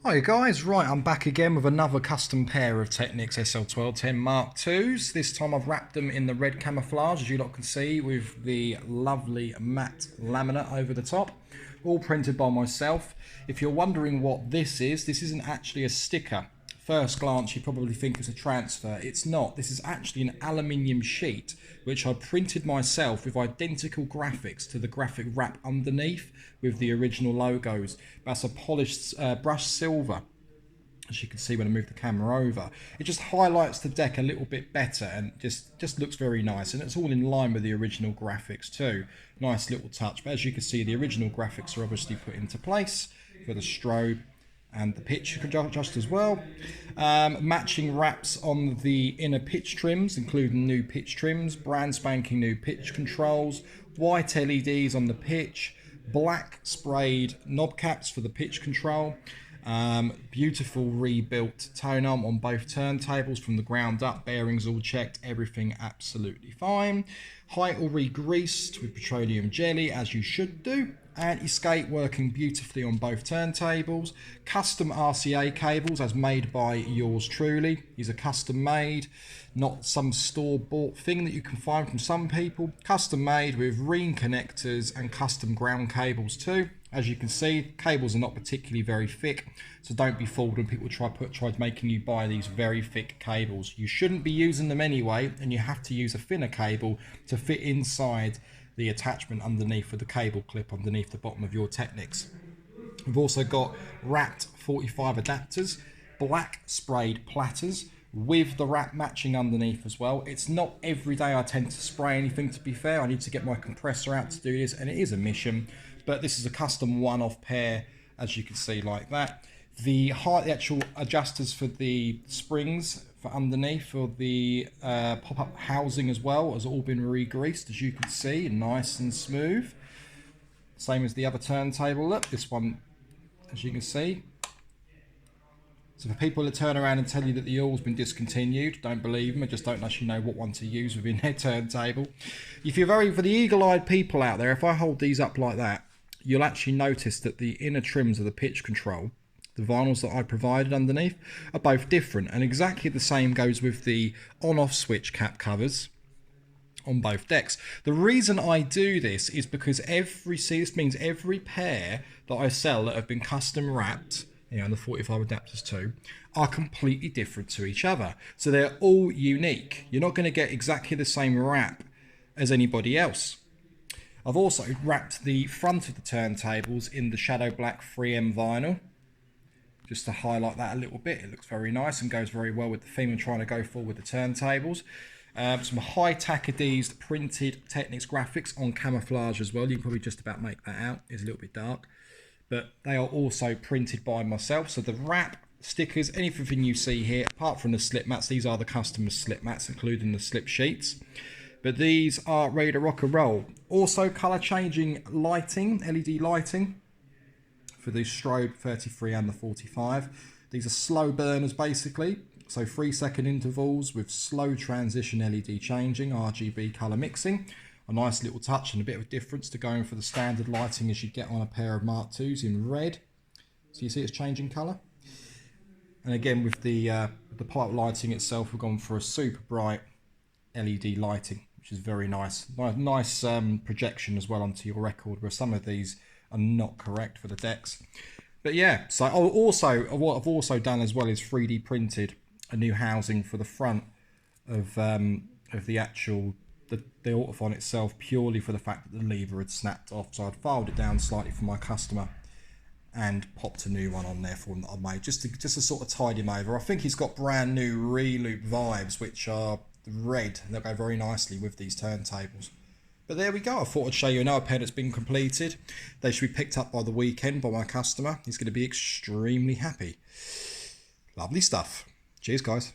Hi guys, right, I'm back again with another custom pair of Technics SL-1210MK2s. This time I've wrapped them in the red camouflage, as you lot can see, with the lovely matte laminate over the top. All printed by myself. If you're wondering what this isn't actually a sticker. First glance you probably think it's a transfer. It's not. This is actually an aluminium sheet which I printed myself with identical graphics to the graphic wrap underneath with the original logos. That's a polished brushed silver, as you can see when I move the camera over. It just highlights the deck a little bit better and just looks very nice, and it's all in line with the original graphics too. Nice little touch, but as you can see the original graphics are obviously put into place for the strobe and the pitch adjust as well. Matching wraps on the inner pitch trims, including new pitch trims, brand spanking new pitch controls, white LEDs on the pitch, black sprayed knob caps for the pitch control, beautiful rebuilt tone arm on both turntables from the ground up, bearings all checked, everything absolutely fine. Height all re-greased with petroleum jelly, as you should do. Anti-skate working beautifully on both turntables. Custom RCA cables as made by yours truly. These are custom made, not some store-bought thing that you can find from some people. Custom made with ring connectors and custom ground cables too. As you can see, cables are not particularly very thick, so don't be fooled when people try making you buy these very thick cables. You shouldn't be using them anyway, and you have to use a thinner cable to fit inside the attachment underneath for the cable clip underneath the bottom of your Technics. We've also got wrapped 45 adapters, black sprayed platters with the wrap matching underneath as well. It's not every day I tend to spray anything, to be fair. I need to get my compressor out to do this, and it is a mission, but this is a custom one-off pair, as you can see, like that. The actual adjusters for the springs for underneath for the pop-up housing as well has all been re-greased, as you can see, nice and smooth. Same as the other turntable. Look, this one, as you can see. So for people that turn around and tell you that the oil's been discontinued, don't believe them. I just don't actually know what one to use within their turntable. For the eagle-eyed people out there, if I hold these up like that, you'll actually notice that the inner trims of the pitch control, the vinyls that I provided underneath, are both different, and exactly the same goes with the on-off switch cap covers on both decks. The reason I do this is because this means every pair that I sell that have been custom wrapped, and the 45 adapters too, are completely different to each other. So they're all unique. You're not going to get exactly the same wrap as anybody else. I've also wrapped the front of the turntables in the Shadow Black 3M vinyl, just to highlight that a little bit. It looks very nice and goes very well with the theme I'm trying to go for with the turntables. Some high tackadized printed Technics graphics on camouflage as well. You can probably just about make that out. It's a little bit dark, but they are also printed by myself. So the wrap, stickers, anything you see here, apart from the slip mats, these are the customer slip mats, including the slip sheets. But these are ready to rock and roll. Also colour changing lighting, LED lighting for the strobe 33 and the 45. These are slow burners basically, so 3-second intervals with slow transition LED changing, RGB colour mixing. A nice little touch and a bit of a difference to going for the standard lighting as you get on a pair of Mark IIs in red. So you see it's changing colour. And again with the pipe lighting itself, we've gone for a super bright LED lighting, which is very nice. Nice projection as well onto your record, where some of these are not correct for the decks. But yeah, so what I've also done as well is 3D printed a new housing for the front of the actual the Autofon itself, purely for the fact that the lever had snapped off. So I'd filed it down slightly for my customer and popped a new one on there for him that I made, just to sort of tide him over. I think he's got brand new re-loop vibes, which are red. They'll go very nicely with these turntables. But there we go. I thought I'd show you another pair that's been completed. They should be picked up by the weekend by my customer. He's going to be extremely happy. Lovely stuff. Cheers, guys.